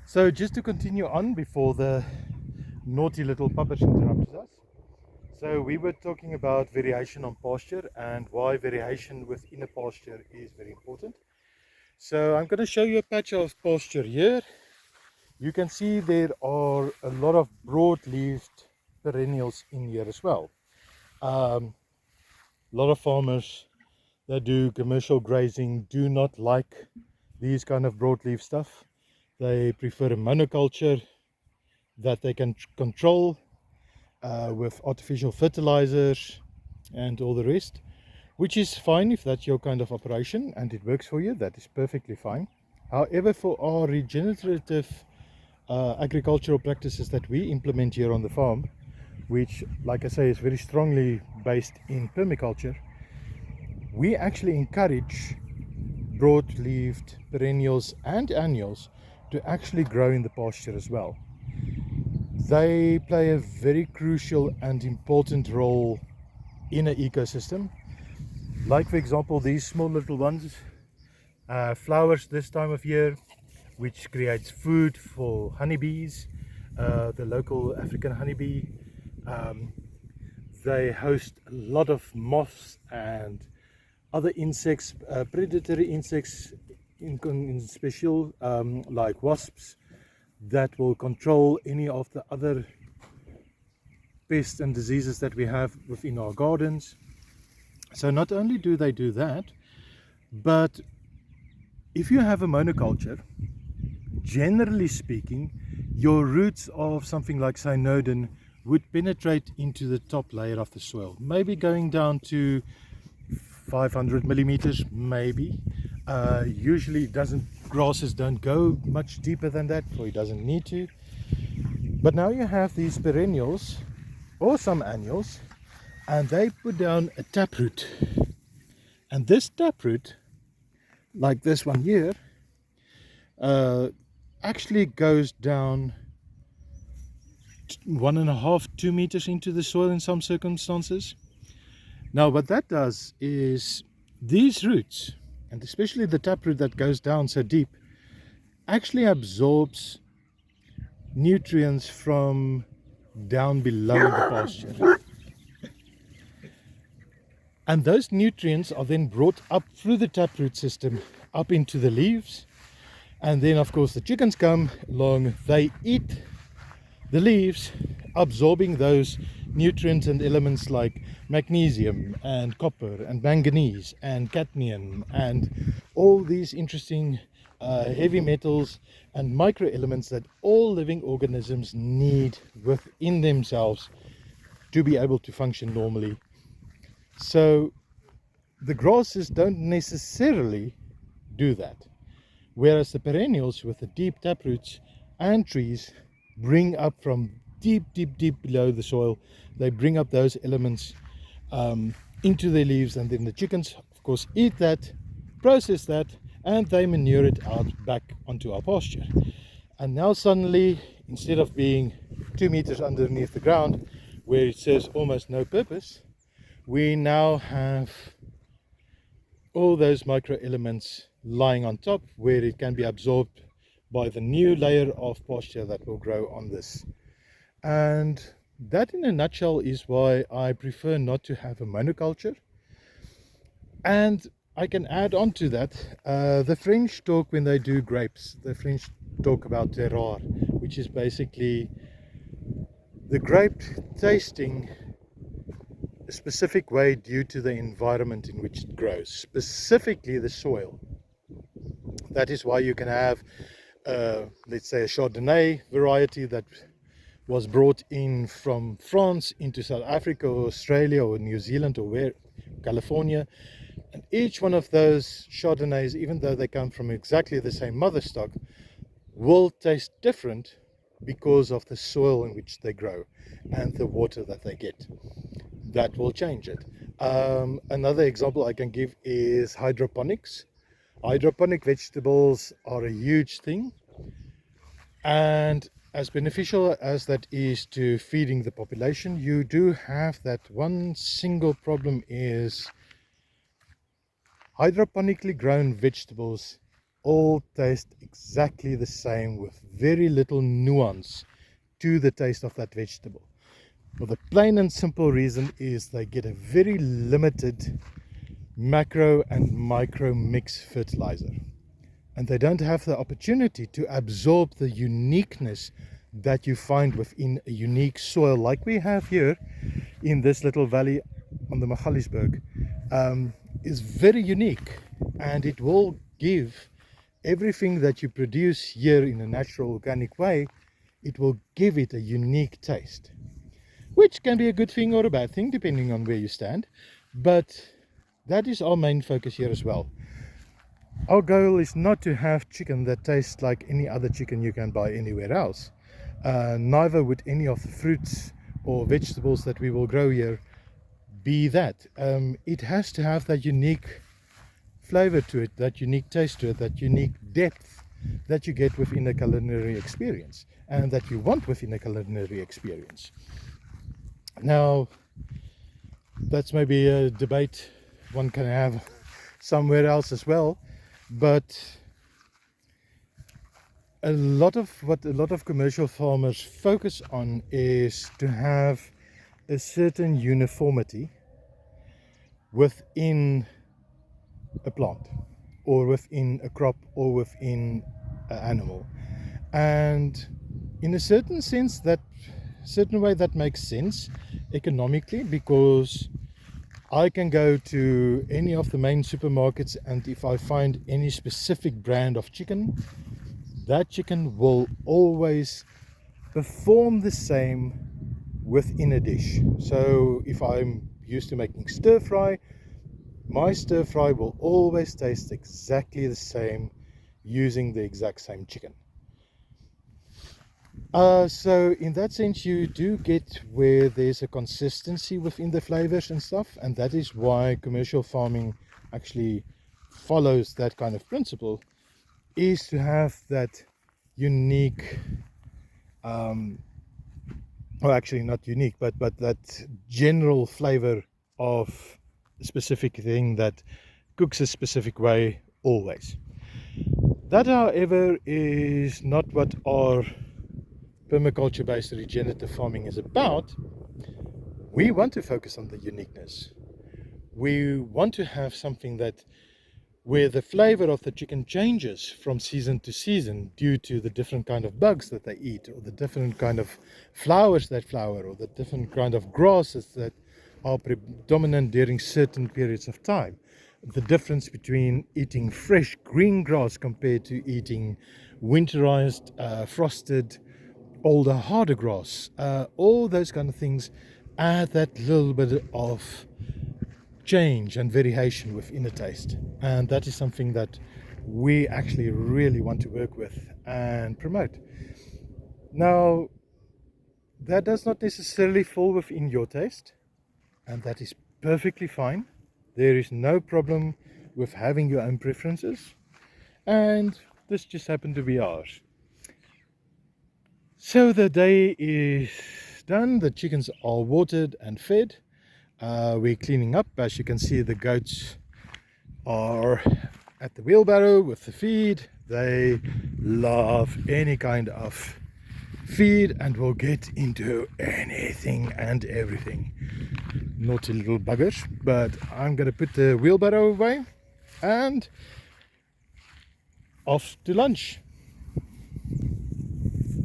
So just to continue on before the naughty little puppet interrupts us. So we were talking about variation on pasture and why variation within a pasture is very important. So I'm going to show you a patch of pasture here. You can see there are a lot of broad-leaved perennials in here as well. A lot of farmers that do commercial grazing do not like these kind of broadleaf stuff. They prefer a monoculture that they can control with artificial fertilizers and all the rest, which is fine if that's your kind of operation and it works for you. That is perfectly fine. However, for our regenerative agricultural practices that we implement here on the farm, which, like I say, is very strongly based in permaculture, we actually encourage broad-leaved perennials and annuals to actually grow in the pasture as well. They play a very crucial and important role in an ecosystem. Like, for example, these small little ones, flowers this time of year, which creates food for honeybees, the local African honeybee. They host a lot of moths and other insects, predatory insects in special, like wasps, that will control any of the other pests and diseases that we have within our gardens. So not only do they do that, but if you have a monoculture, generally speaking, your roots of something like cynodon would penetrate into the top layer of the soil, maybe going down to 500 millimeters, maybe. Usually grasses don't go much deeper than that, or it doesn't need to. But now you have these perennials or some annuals, and they put down a taproot. And this taproot, like this one here, actually goes down 1.5–2 meters into the soil in some circumstances. Now what that does is these roots, and especially the taproot that goes down so deep, actually absorbs nutrients from down below the pasture. And those nutrients are then brought up through the taproot system up into the leaves. And then of course the chickens come along, they eat the leaves, absorbing those nutrients and elements like magnesium and copper and manganese and cadmium and all these interesting heavy metals and micro elements that all living organisms need within themselves to be able to function normally. So the grasses don't necessarily do that, whereas the perennials with the deep taproots and trees bring up from deep below the soil. They bring up those elements into their leaves, and then the chickens of course eat that, process that, and they manure it out back onto our pasture. And now suddenly, instead of being 2 meters underneath the ground where it serves almost no purpose, we now have all those micro elements lying on top where it can be absorbed by the new layer of pasture that will grow on this. And that in a nutshell is why I prefer not to have a monoculture. And I can add on to that, the French talk, when they do grapes, the French talk about terroir, which is basically the grape tasting a specific way due to the environment in which it grows, specifically the soil. That is why you can have let's say a Chardonnay variety that was brought in from France into South Africa or Australia or New Zealand or California, and each one of those Chardonnays, even though they come from exactly the same mother stock, will taste different because of the soil in which they grow and the water that they get. That will change it. Another example I can give is hydroponics. Hydroponic vegetables are a huge thing, and as beneficial as that is to feeding the population, you do have that one single problem is hydroponically grown vegetables all taste exactly the same with very little nuance to the taste of that vegetable. Well, the plain and simple reason is they get a very limited macro and micro mix fertilizer, and they don't have the opportunity to absorb the uniqueness that you find within a unique soil like we have here in this little valley on the Magalies is very unique, and it will give everything that you produce here in a natural organic way, it will give it a unique taste, which can be a good thing or a bad thing depending on where you stand. But that is our main focus here as well. Our goal is not to have chicken that tastes like any other chicken you can buy anywhere else. Neither would any of the fruits or vegetables that we will grow here be that. It has to have that unique flavor to it, that unique taste to it, that unique depth that you get within a culinary experience and that you want within a culinary experience. Now, that's maybe a debate one can have somewhere else as well, but a lot of commercial farmers focus on is to have a certain uniformity within a plant or within a crop or within an animal, and in a certain sense, that certain way, that makes sense economically, because I can go to any of the main supermarkets, and if I find any specific brand of chicken, that chicken will always perform the same within a dish. So if I'm used to making stir fry, my stir fry will always taste exactly the same using the exact same chicken. So in that sense, you do get where there's a consistency within the flavors and stuff, and that is why commercial farming actually follows that kind of principle, is to have that unique, well, actually not unique, but that general flavor of a specific thing that cooks a specific way always. That, however, is not what our permaculture based regenerative farming is about. We want to focus on the uniqueness. We want to have something that where the flavor of the chicken changes from season to season due to the different kind of bugs that they eat, or the different kind of flowers that flower, or the different kind of grasses that are predominant during certain periods of time. The difference between eating fresh green grass compared to eating winterized, frosted, older, harder grass. All those kind of things add that little bit of change and variation within a taste, and that is something that we actually really want to work with and promote. Now, that does not necessarily fall within your taste, and that is perfectly fine. There is no problem with having your own preferences, and this just happened to be ours. So the day is done, the chickens are watered and fed. We're cleaning up. As you can see, the goats are at the wheelbarrow with the feed. They love any kind of feed and will get into anything and everything. Naughty little buggers. But I'm going to put the wheelbarrow away and off to lunch.